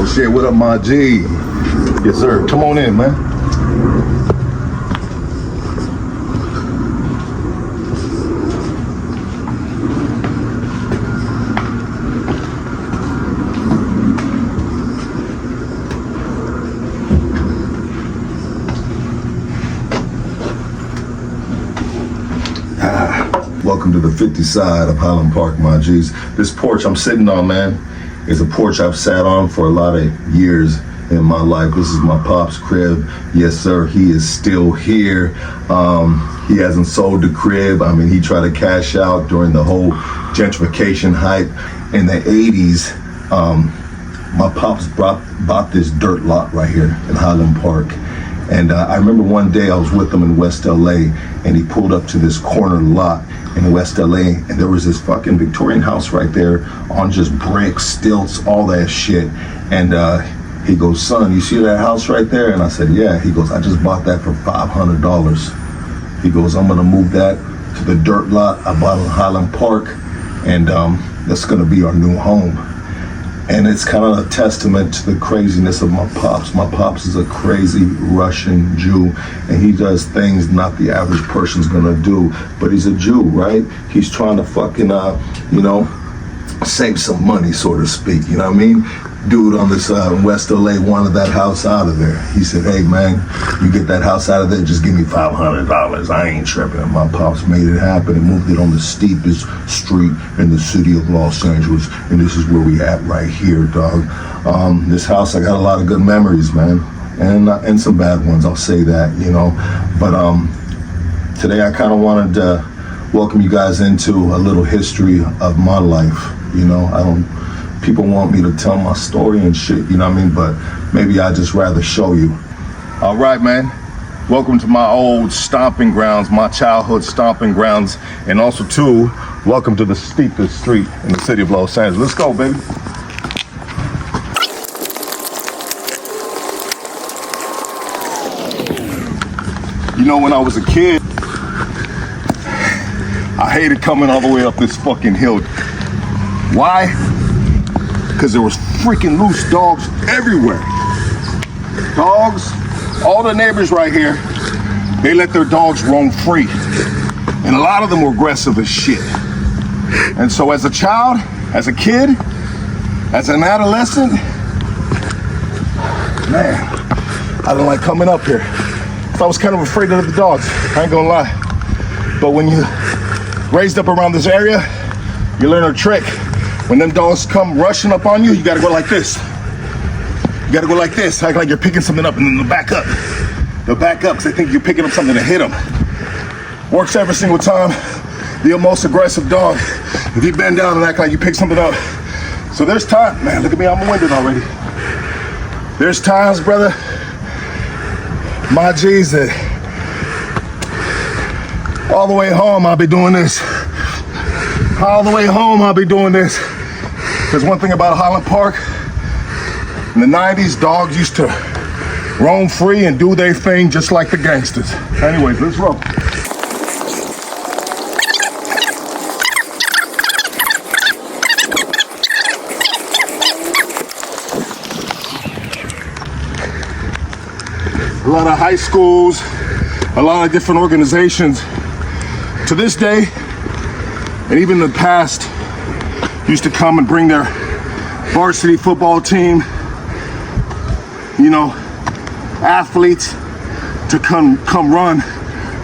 Oh shit, what up, my G? Yes, sir. Come on in, man. Welcome to the 50 side of Highland Park, my G's. This porch I'm sitting on, man, is a porch I've sat on for a lot of years in my life. This is my pop's crib. Yes, sir, he is still here. He hasn't sold the crib. I mean, he tried to cash out during the whole gentrification hype in the 80s. My pops bought this dirt lot right here in Highland Park. And I remember one day I was with him in West LA, and he pulled up to this corner lot in West LA, and there was this fucking Victorian house right there on just bricks, stilts, all that shit. And he goes, son, you see that house right there? And I said, yeah. He goes, I just bought that for $500. He goes, I'm gonna move that to the dirt lot I bought in Highland Park, and that's gonna be our new home. And it's kind of a testament to the craziness of my pops. My pops is a crazy Russian Jew, and he does things not the average person's gonna do, but he's a Jew, right? He's trying to fucking, save some money, so to speak, you know what I mean? Dude on this West LA wanted that house out of there. He said, hey man, you get that house out of there, just give me $500. I ain't tripping. And my pops made it happen and moved it on the steepest street in the city of Los Angeles. And this is where we at right here, dog. This house, I got a lot of good memories, man. And some bad ones, I'll say that, you know. But today I kind of wanted to welcome you guys into a little history of my life. You know, people want me to tell my story and shit, you know what I mean? But maybe I just rather show you. All right, man. Welcome to my old stomping grounds, my childhood stomping grounds. And also, too, welcome to the steepest street in the city of Los Angeles. Let's go, baby. You know, when I was a kid, I hated coming all the way up this fucking hill. Why? Because there was freaking loose dogs everywhere. Dogs, all the neighbors right here, they let their dogs roam free. And a lot of them were aggressive as shit. And so as a child, as a kid, as an adolescent, man, I don't like coming up here. So I was kind of afraid of the dogs, I ain't gonna lie. But when you raised up around this area, you learn a trick. When them dogs come rushing up on you, you gotta go like this. You gotta go like this, act like you're picking something up, and then they'll back up. They'll back up because they think you're picking up something to hit them. Works every single time. The most aggressive dog, if you bend down and act like you pick something up. So there's time, man, look at me, I'm winded already. There's times, brother, my G's, that all the way home I'll be doing this. All the way home I'll be doing this. There's one thing about Highland Park. In the 90s, dogs used to roam free and do their thing just like the gangsters. Anyways, let's roll. A lot of high schools, a lot of different organizations. To this day, and even in the past, used to come and bring their varsity football team, you know, athletes to come run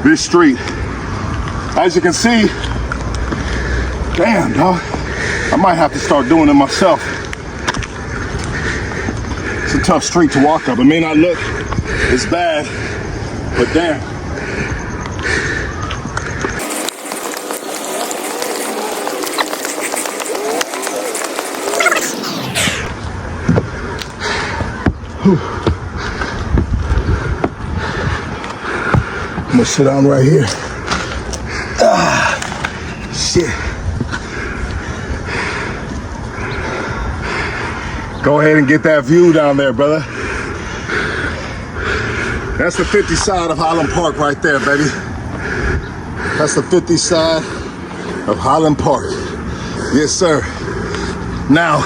this street. As you can see, damn, dog, I might have to start doing it myself. It's a tough street to walk up. It may not look as bad, but damn. I'm gonna sit down right here. Shit. Go ahead and get that view down there, brother. That's the 50 side of Highland Park right there, baby. That's the 50 side of Highland Park. Yes, sir. Now,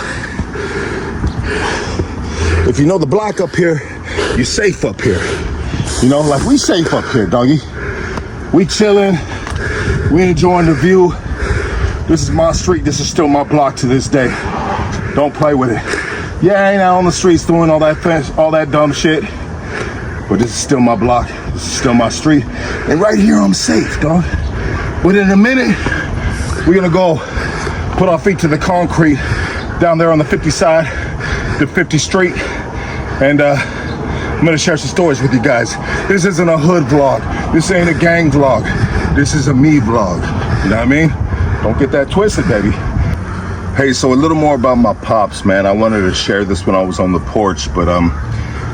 if you know the block up here, you're safe up here. You know, like we safe up here, doggy. We chilling, we enjoying the view. This is my street, this is still my block to this day. Don't play with it. Yeah, I ain't out on the streets doing all that dumb shit, but this is still my block, this is still my street. And right here, I'm safe, dog. But in a minute, we're gonna go put our feet to the concrete down there on the 50 side, the 50th Street, and I'm gonna share some stories with you guys. This isn't a hood vlog. This ain't a gang vlog. This is a me vlog. You know what I mean? Don't get that twisted, baby. Hey, so a little more about my pops, man. I wanted to share this when I was on the porch, but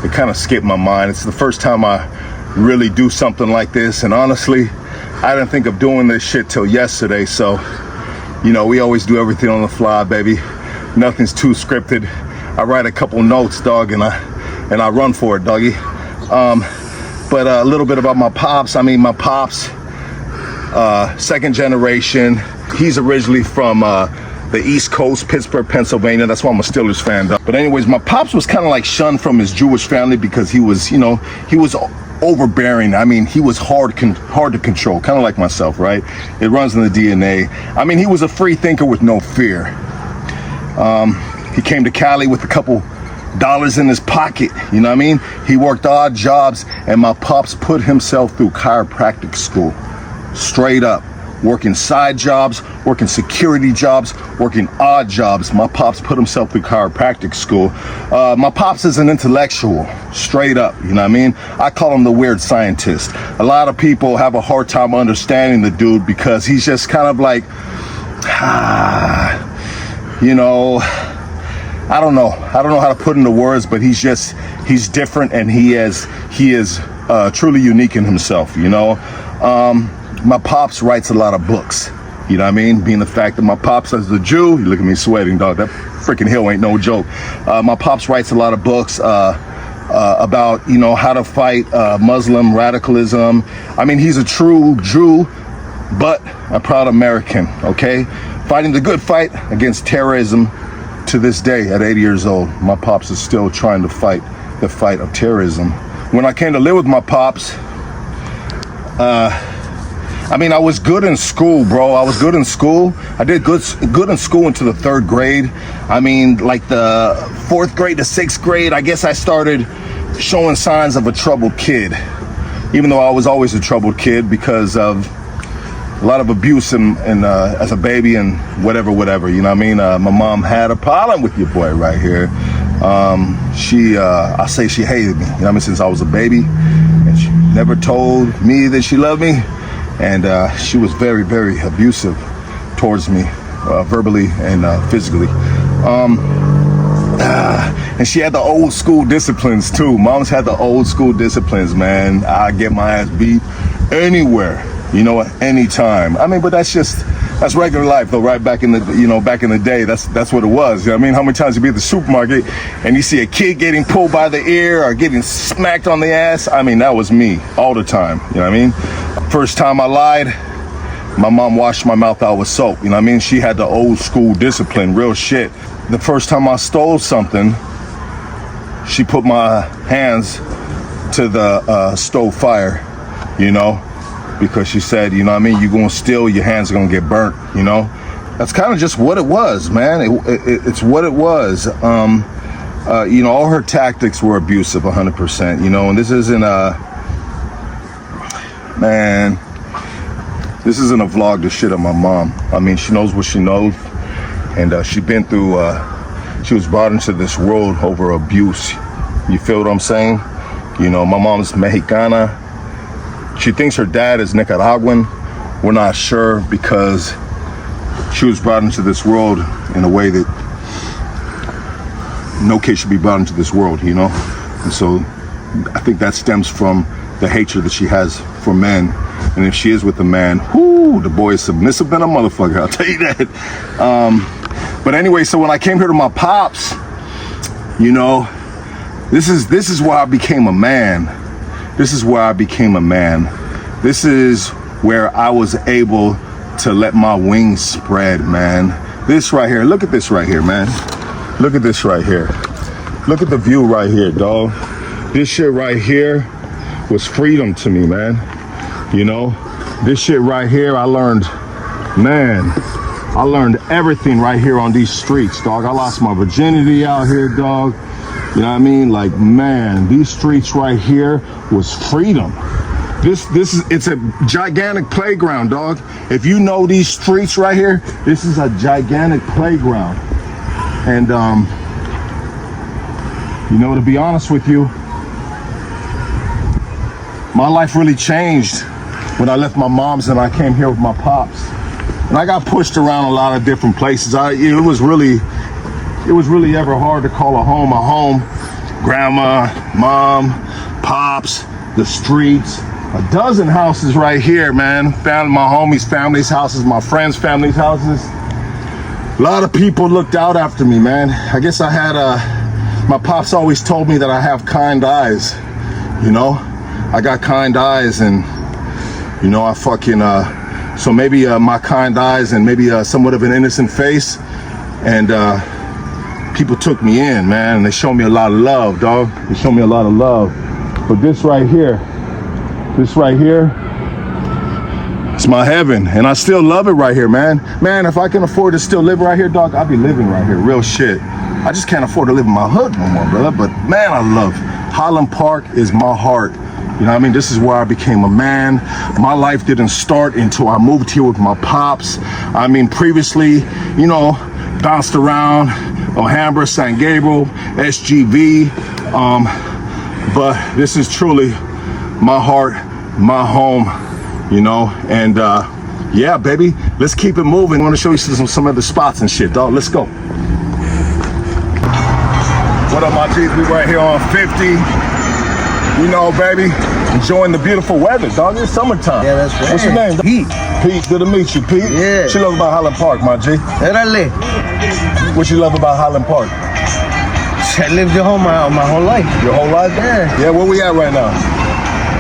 it kind of skipped my mind. It's the first time I really do something like this, and honestly, I didn't think of doing this shit till yesterday. So, you know, we always do everything on the fly, baby. Nothing's too scripted. I write a couple notes, dog, and I run for it, doggy. But a little bit about my pops. I mean, my pops, second generation. He's originally from the East Coast, Pittsburgh, Pennsylvania. That's why I'm a Steelers fan, dog. But anyways, my pops was kind of like shunned from his Jewish family because he was, you know, he was overbearing. I mean, he was hard to control, kind of like myself, right? It runs in the DNA. I mean, he was a free thinker with no fear. He came to Cali with a couple dollars in his pocket, you know what I mean? He worked odd jobs, and my pops put himself through chiropractic school, straight up. Working side jobs, working security jobs, working odd jobs. My pops put himself through chiropractic school. My pops is an intellectual, straight up, you know what I mean? I call him the weird scientist. A lot of people have a hard time understanding the dude because he's just kind of like, you know, I don't know how to put into words, but he's different, and he is truly unique in himself, you know? My pops writes a lot of books, you know what I mean? Being the fact that my pops is a Jew, you look at me sweating, dog, that freaking hill ain't no joke. My pops writes a lot of books about, you know, how to fight Muslim radicalism. I mean, he's a true Jew, but a proud American, okay? Fighting the good fight against terrorism to this day at 80 years old. My pops is still trying to fight the fight of terrorism. When I came to live with my pops, I mean, I was good in school, bro. I was good in school. I did good in school into the 3rd grade. I mean, like the 4th grade to 6th grade, I guess I started showing signs of a troubled kid, even though I was always a troubled kid because of a lot of abuse and as a baby and whatever, you know what I mean? My mom had a problem with your boy right here. I say she hated me, you know what I mean, since I was a baby, and she never told me that she loved me. And she was very, very abusive towards me, verbally and physically. And she had the old school disciplines too. Moms had the old school disciplines, man. I get my ass beat anywhere, you know, at any time. I mean, but that's regular life though, right? Back in the day, that's what it was. You know what I mean? How many times you be at the supermarket and you see a kid getting pulled by the ear or getting smacked on the ass? I mean, that was me all the time, you know what I mean? First time I lied, my mom washed my mouth out with soap, you know what I mean? She had the old school discipline, real shit. The first time I stole something, she put my hands to the stove fire, you know, because she said, you know what I mean, you're gonna steal, your hands are gonna get burnt, you know? That's kind of just what it was, man. It's what it was. You know, all her tactics were abusive, 100%, you know, and this isn't man, this isn't a vlog to shit on my mom. I mean, she knows what she knows, and she's been through, she was brought into this world over abuse. You feel what I'm saying? You know, my mom's Mexicana. She thinks her dad is Nicaraguan. We're not sure because she was brought into this world in a way that no kid should be brought into this world, you know? And so I think that stems from the hatred that she has for men. And if she is with a man, whoo, the boy is submissive than a motherfucker, I'll tell you that. But anyway, so when I came here to my pops, you know, this is why I became a man. This is where I became a man. This is where I was able to let my wings spread, man. This right here, look at this right here, man. Look at this right here. Look at the view right here, dog. This shit right here was freedom to me, man. You know, this shit right here, I learned, man, I learned everything right here on these streets, dog. I lost my virginity out here, dog. You know what I mean? Like, man, these streets right here was freedom. It's a gigantic playground, dog. If you know these streets right here, this is a gigantic playground. And, you know, to be honest with you, my life really changed when I left my mom's and I came here with my pops. And I got pushed around a lot of different places. It was really ever hard to call a home. Grandma, mom, pops, the streets, a dozen houses right here, man. Found my homies' families' houses, my friends' families' houses. A lot of people looked out after me, man. I guess I had my pops always told me that I have kind eyes, you know? I got kind eyes, and, you know, I fucking, so maybe my kind eyes and maybe somewhat of an innocent face, and people took me in, man, and they showed me a lot of love, dog. They showed me a lot of love. But this right here, it's my heaven, and I still love it right here, man. Man, if I can afford to still live right here, dog, I'll be living right here, real shit. I just can't afford to live in my hood no more, brother. But man, I love Highland Park is my heart. You know what I mean? This is where I became a man. My life didn't start until I moved here with my pops. I mean, previously, you know, bounced around Alhambra, San Gabriel, SGV. But this is truly my heart, my home, you know, and yeah, baby, let's keep it moving. I want to show you some other spots and shit, dog. Let's go. What up, my G's? We right here on 50. You know, baby, enjoying the beautiful weather, dog. It's summertime. Yeah, that's right. What's your name? Pete. Pete, good to meet you, Pete. Yeah. What you love about Highland Park, my G? Érale. What you love about Highland Park? I lived at home my whole life. Your whole life? Yeah. Yeah, where we at right now?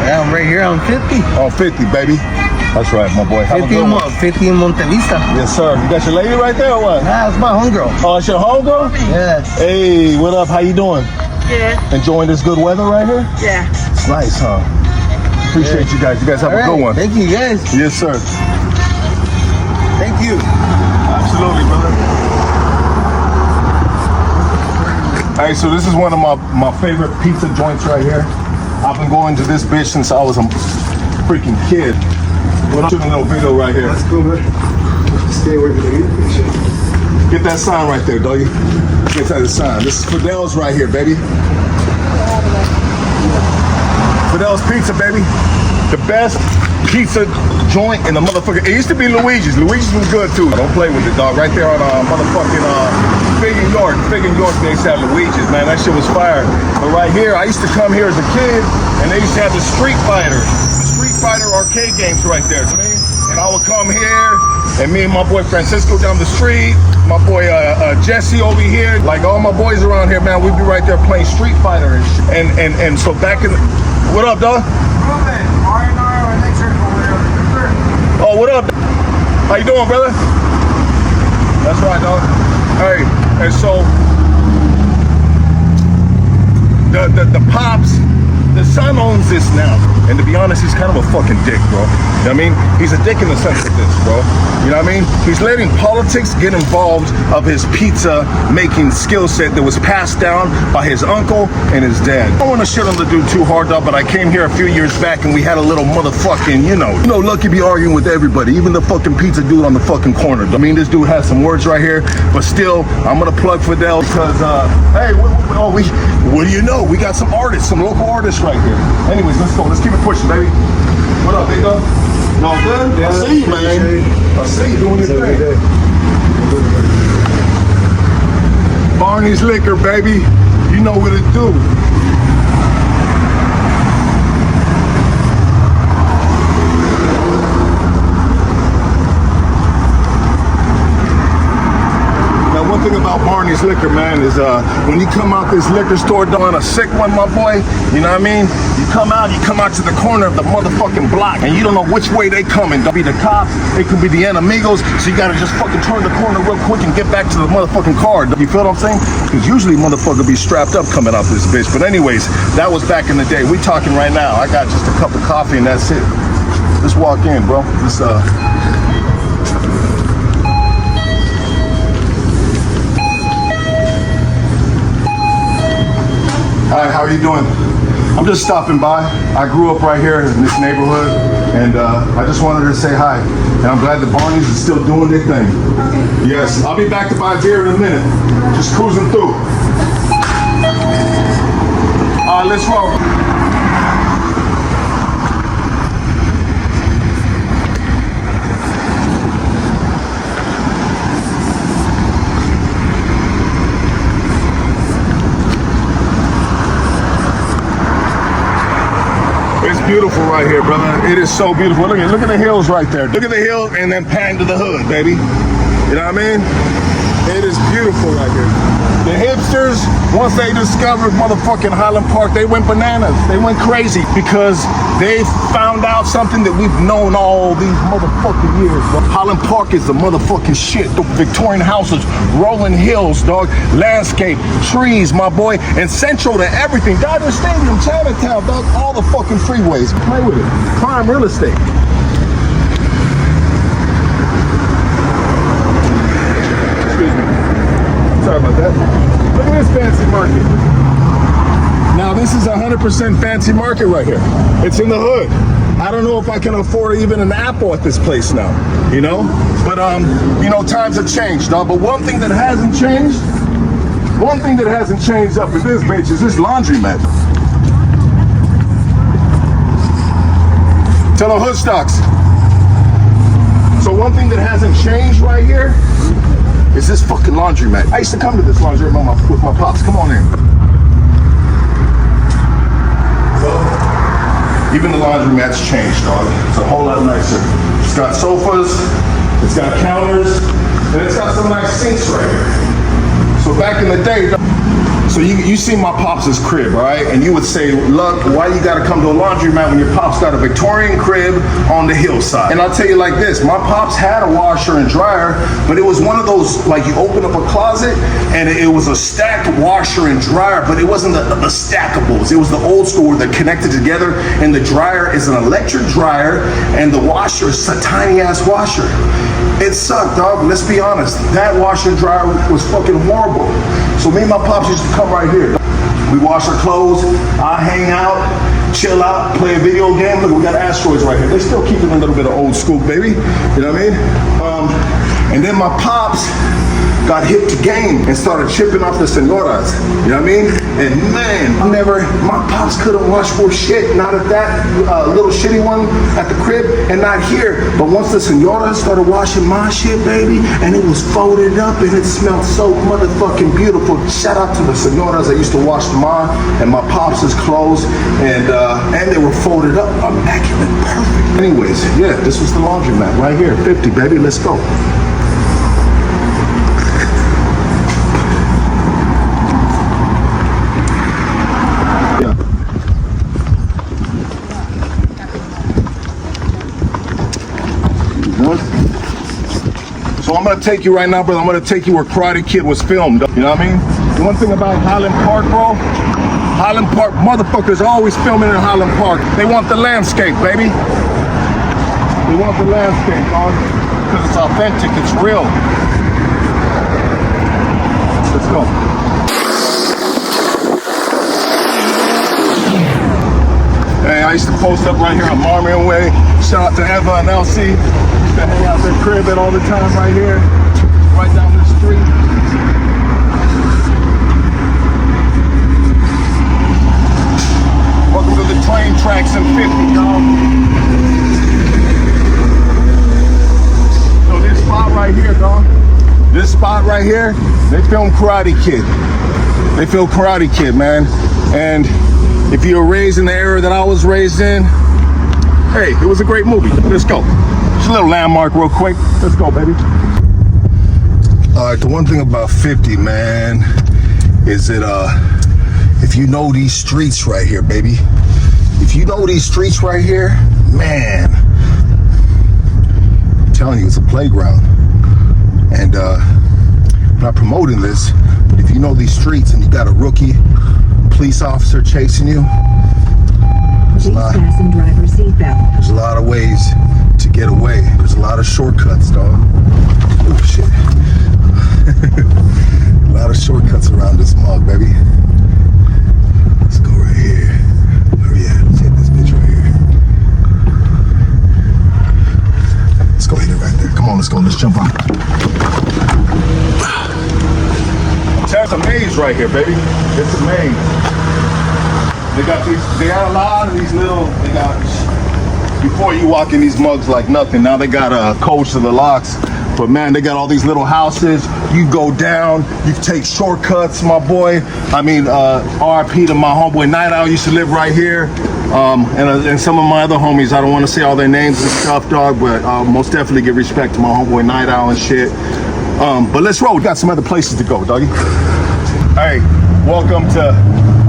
Yeah, I'm right here on 50. On 50, baby. That's right, my boy. Have a 50 good in, one. 50 in Monte Vista. Yes, sir. You got your lady right there or what? Nah, it's my homegirl. Oh, it's your homegirl? Yeah. Hey, what up? How you doing? Yeah. Enjoying this good weather right here? Yeah. It's nice, huh? Appreciate you guys. You guys have a good one. Thank you, guys. Yes, sir. Thank you. Absolutely, brother. Hey, so this is one of my favorite pizza joints right here. I've been going to this bitch since I was a freaking kid. We're shooting a little video right here. That's cool, man. Stay where you eat. Get that sign right there, doggy. Get that sign. This is Fidel's right here, baby. Fidel's Pizza, baby. The best pizza joint in the motherfucker. It used to be Luigi's. Luigi's was good too. Don't play with it, dog. Right there on motherfucking Fig and York. Fig and York, they used to have Luigi's, man. That shit was fire. But right here, I used to come here as a kid, and they used to have the Street Fighter arcade games right there, man. And I would come here, and me and my boy Francisco down the street, my boy Jesse over here, like all my boys around here, man, we'd be right there playing Street Fighter and so back in the, what up, dog? Oh, what up? How you doing, brother? That's right, dog. Hey, and so the pops, the son owns this now. And to be honest, he's kind of a fucking dick, bro. You know what I mean? He's a dick in the sense of this, bro. You know what I mean? He's letting politics get involved of his pizza making skill set that was passed down by his uncle and his dad. I don't want to shit on the dude too hard, though, but I came here a few years back and we had a little motherfucking, you know, Lucky be arguing with everybody, even the fucking pizza dude on the fucking corner. I mean, this dude has some words right here, but still, I'm gonna plug Fidel because, hey, what do you know? We got some artists, some local artists right here. Anyways, let's go. Let's keep it pushing, baby. What up, big dog? You all good? Yeah, I see you, man. I see you doing your thing. Barney's Liquor, baby. You know what it do. Now, one thing about Barney Barney's Liquor, man, is when you come out this liquor store doing a sick one, my boy, you know what I mean? You come out to the corner of the motherfucking block, and you don't know which way they coming. They'll be the cops, it could be the enemigos, so you gotta just fucking turn the corner real quick and get back to the motherfucking car. You feel what I'm saying? Because usually motherfucker be strapped up coming out this bitch. But anyways, that was back in the day. We talking right now. I got just a cup of coffee and that's it. Just walk in, bro. Just Hi, how are you doing? I'm just stopping by. I grew up right here in this neighborhood, and I just wanted to say hi. And I'm glad the Barneys is still doing their thing. Okay. Yes, I'll be back to buy beer in a minute. Just cruising through. All right, let's roll. It's beautiful right here, brother. It is so beautiful. Look at the hills right there. Look at the hill and then pan to the hood, baby. You know what I mean? It is beautiful right here. The hipsters, once they discovered motherfucking Highland Park, they went bananas. They went crazy because they found out something that we've known all these motherfucking years, bro. Highland Park is the motherfucking shit. The Victorian houses, rolling hills, dog, landscape, trees, my boy, and central to everything. Dodger Stadium, Chinatown, dog, all the fucking freeways. Play with it. Prime real estate. Sorry about that. Look at this fancy market. Now this is 100% fancy market right here. It's in the hood. I don't know if I can afford even an apple at this place now, you know? But you know, times have changed, dog. But one thing that hasn't changed up in this bitch is this laundromat. Tell the hood stocks. So one thing that hasn't changed right here is this fucking laundromat. I used to come to this laundromat with my pops. Come on in. So, even the laundromat's changed, dog. It's a whole lot nicer. It's got sofas, it's got counters, and it's got some nice sinks right here. So back in the day, so you see my pops' crib, right? And you would say, look, why you gotta come to a laundromat when your pops got a Victorian crib on the hillside? And I'll tell you like this, my pops had a washer and dryer, but it was one of those, like you open up a closet and it was a stacked washer and dryer, but it wasn't the stackables. It was the old school where they're connected together, and the dryer is an electric dryer and the washer is a tiny ass washer. It sucked, dog. Let's be honest. That washer and dryer was fucking horrible. So me and my pops used to come right here. We wash our clothes, I hang out, chill out, play a video game. Look, we got asteroids right here. They still keep it a little bit of old school, baby. You know what I mean? And then my pops got hip to game and started chipping off the senoras. You know what I mean? And man, my pops couldn't wash for shit. Not at that little shitty one at the crib, and not here. But once the senoras started washing my shit, baby, and it was folded up and it smelled so motherfucking beautiful. Shout out to the senoras that used to wash my and my pops' clothes, and they were folded up, immaculate, perfect. Anyways, yeah, this was the laundromat right here. 50, baby, let's go. So I'm gonna take you right now, brother. I'm gonna take you where Karate Kid was filmed. You know what I mean? The one thing about Highland Park, bro, Highland Park, motherfuckers are always filming in Highland Park. They want the landscape, baby. They want the landscape, dog, because it's authentic, it's real. Let's go. Hey, I used to post up right here on Marmion Way. Shout out to Eva and Elsie. Used to hang out their crib all the time right here, right down the street. Welcome to the train tracks in 50, y'all. So this spot right here, dog. This spot right here, they filmed Karate Kid. They filmed Karate Kid, man. And if you were raised in the era that I was raised in, hey, it was a great movie. Let's go. Just a little landmark real quick. Let's go, baby. All right, the one thing about 50, man, is that if you know these streets right here, baby, if you know these streets right here, man, I'm telling you, it's a playground. And I'm not promoting this, but if you know these streets and you got a rookie police officer chasing you, there's a lot of ways to get away. There's a lot of shortcuts, dog. Oh shit. A lot of shortcuts around this mug, baby. Let's go right here. Hurry up, let's hit this bitch right here. Let's go hit it right there. Come on, let's go, let's jump on. There's a maze right here, baby. It's a maze. They got a lot of these little, before you walk in these mugs like nothing, now they got codes to the locks. But man, they got all these little houses. You go down, you take shortcuts, my boy. I mean, RIP to my homeboy Night Owl used to live right here. And some of my other homies, I don't want to say all their names and stuff, dog, but most definitely give respect to my homeboy Night Owl and shit. But let's roll. We got some other places to go, doggy. Hey, welcome to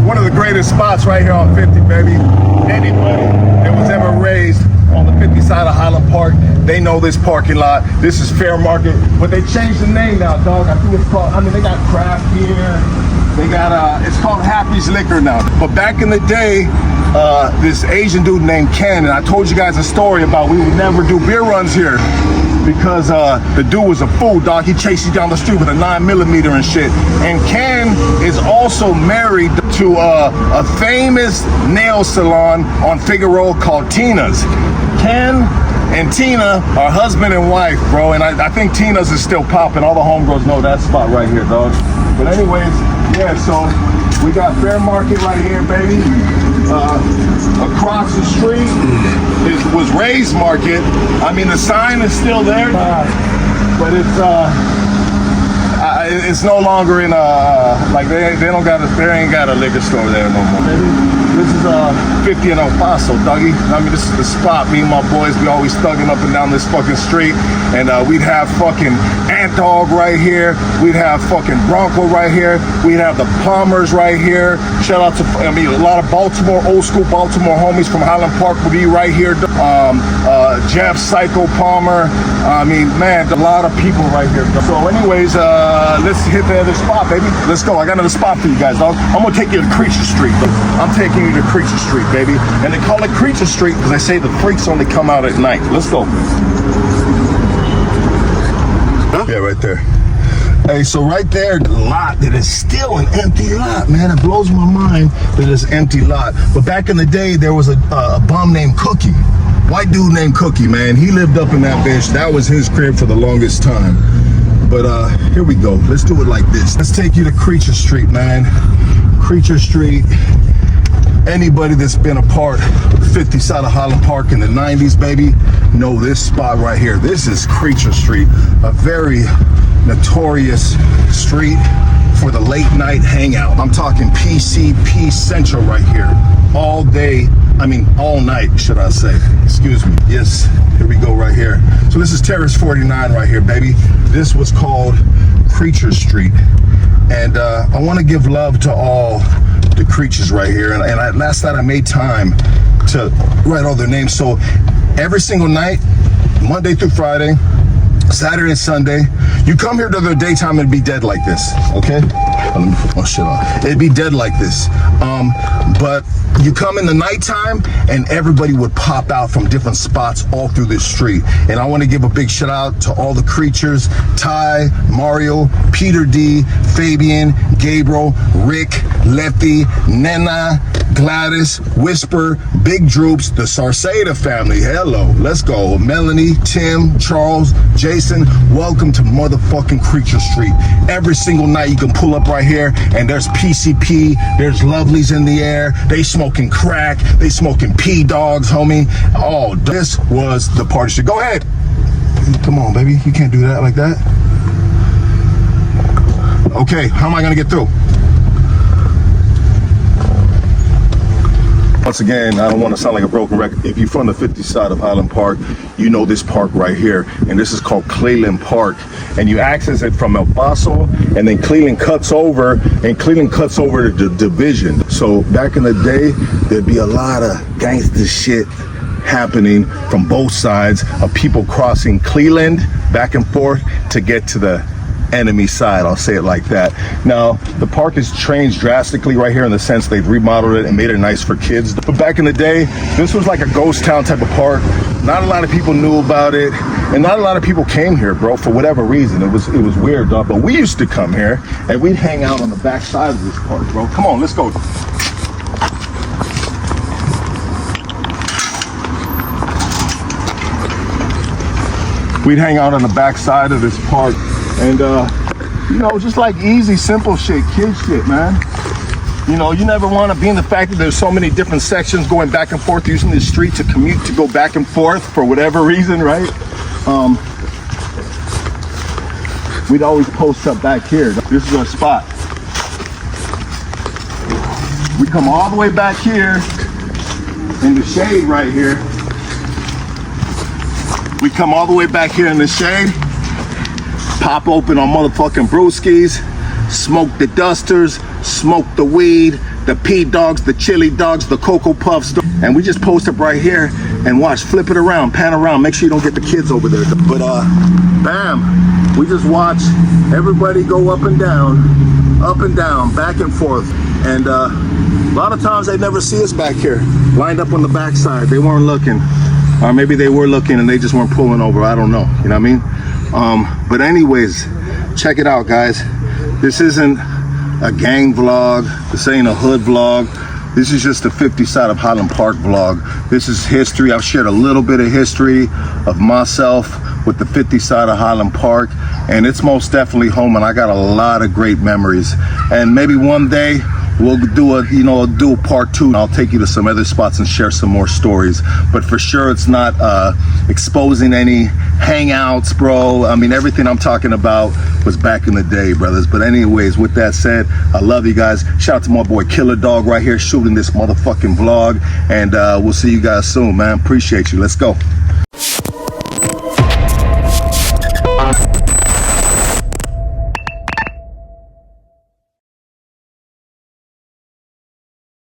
one of the greatest spots right here on 50, baby. Anybody that was ever raised on the 50 side of Highland Park, they know this parking lot. This is Fair Market, but they changed the name now, dog. I think it's called, they got craft beer. They got, it's called Happy's Liquor now. But back in the day, this Asian dude named Ken, and I told you guys a story about we would never do beer runs here because the dude was a fool, dog. He chased you down the street with a 9mm and shit. And Ken is also married to a famous nail salon on Figueroa called Tina's. Ken and Tina are husband and wife, bro. And I think Tina's is still popping. All the homegirls know that spot right here, dog. But anyways, yeah, so we got Fair Market right here, baby. Across the street was Ray's Market. I mean, the sign is still there, but it's no longer in like they ain't got a liquor store there no more. This is 50 in El Paso, doggy. I mean, this is the spot. Me and my boys, we always thugging up and down this fucking street, and we'd have fucking Ant Dog right here. We'd have fucking Bronco right here. We'd have the Palmers right here. Shout out to, a lot of Baltimore, old school Baltimore homies from Highland Park would be right here. Jeff Psycho Palmer. I mean, man, a lot of people right here. So anyways, let's hit the other spot, baby. Let's go. I got another spot for you guys, dog. I'm gonna take you to Creature Street. I'm taking you to Creature Street, baby. And they call it Creature Street because they say the freaks only come out at night. Let's go. Huh? Yeah, right there. Hey, so right there, the lot that is still an empty lot, man. It blows my mind that it's an empty lot. But back in the day, there was a bum named Cookie. White dude named Cookie, man. He lived up in that bitch. That was his crib for the longest time. But here we go. Let's do it like this. Let's take you to Creature Street, man. Creature Street. Anybody that's been a part of the 50 side of Highland Park in the 90s, baby, know this spot right here. This is Creature Street, a very notorious street for the late night hangout. I'm talking PCP Central right here. All day, all night, should I say. Excuse me. Yes, here we go right here. So this is Terrace 49 right here, baby. This was called Creature Street. And I want to give love to all the creatures right here. And last night I made time to write all their names. So every single night, Monday through Friday, Saturday and Sunday, you come here during the daytime, it'd be dead like this, okay? Let me put my shit on. It'd be dead like this. But you come in the nighttime and everybody would pop out from different spots all through this street. And I want to give a big shout out to all the creatures: Ty, Mario, Peter D, Fabian, Gabriel, Rick, Lefty, Nena, Gladys, Whisper, Big Droops, the Sarceda family. Hello, let's go. Melanie, Tim, Charles, Jason, welcome to motherfucking Creature Street. Every single night you can pull up right here and there's PCP, there's lovelies in the air, they smoking crack, they smoking P-Dogs, homie. Oh, this was the party shit. Go ahead. Come on, baby, you can't do that like that. Okay, how am I gonna get through? once again, I don't want to sound like a broken record. If you're from the 50 side of Highland Park, you know this park right here. And this is called Cleland Park. And you access it from El Paso, and then Cleland cuts over, and Cleland cuts over to the division. So back in the day, there'd be a lot of gangster shit happening from both sides of people crossing Cleland back and forth to get to the enemy side, I'll say it like that. Now, the park has changed drastically right here in the sense they've remodeled it and made it nice for kids. But back in the day, this was like a ghost town type of park. Not a lot of people knew about it, and not a lot of people came here, bro, for whatever reason. It was weird, dog. But we used to come here, and we'd hang out on the back side of this park, bro. Come on, let's go. We'd hang out on the back side of this park, and you know, just like easy, simple shit, kid shit, man. You know, you never want to be in the fact that there's so many different sections going back and forth, using the street to commute, to go back and forth for whatever reason, right? We'd always post up back here. This is our spot. We come all the way back here in the shade right here. We come all the way back here in the shade, pop open our motherfucking brewskis, smoke the dusters, smoke the weed, the pea dogs, the chili dogs, the cocoa puffs, and we just post up right here and watch, flip it around, pan around, make sure you don't get the kids over there. But bam, we just watch everybody go up and down, back and forth. And a lot of times they never see us back here, lined up on the backside. They weren't looking. Or maybe they were looking and they just weren't pulling over. I don't know. You know what I mean? But anyways, check it out, guys. This isn't a gang vlog. This ain't a hood vlog. This is just the 50 side of Highland Park vlog. This is history. I've shared a little bit of history of myself with the 50 side of Highland Park, and it's most definitely home, and I got a lot of great memories. And maybe one day we'll do a part 2, and I'll take you to some other spots and share some more stories. But for sure, it's not exposing any hangouts, bro. I mean, everything I'm talking about was back in the day, brothers. But anyways, with that said, I love you guys. Shout out to my boy KILLADOG right here shooting this motherfucking vlog, and we'll see you guys soon, man. Appreciate you. Let's go.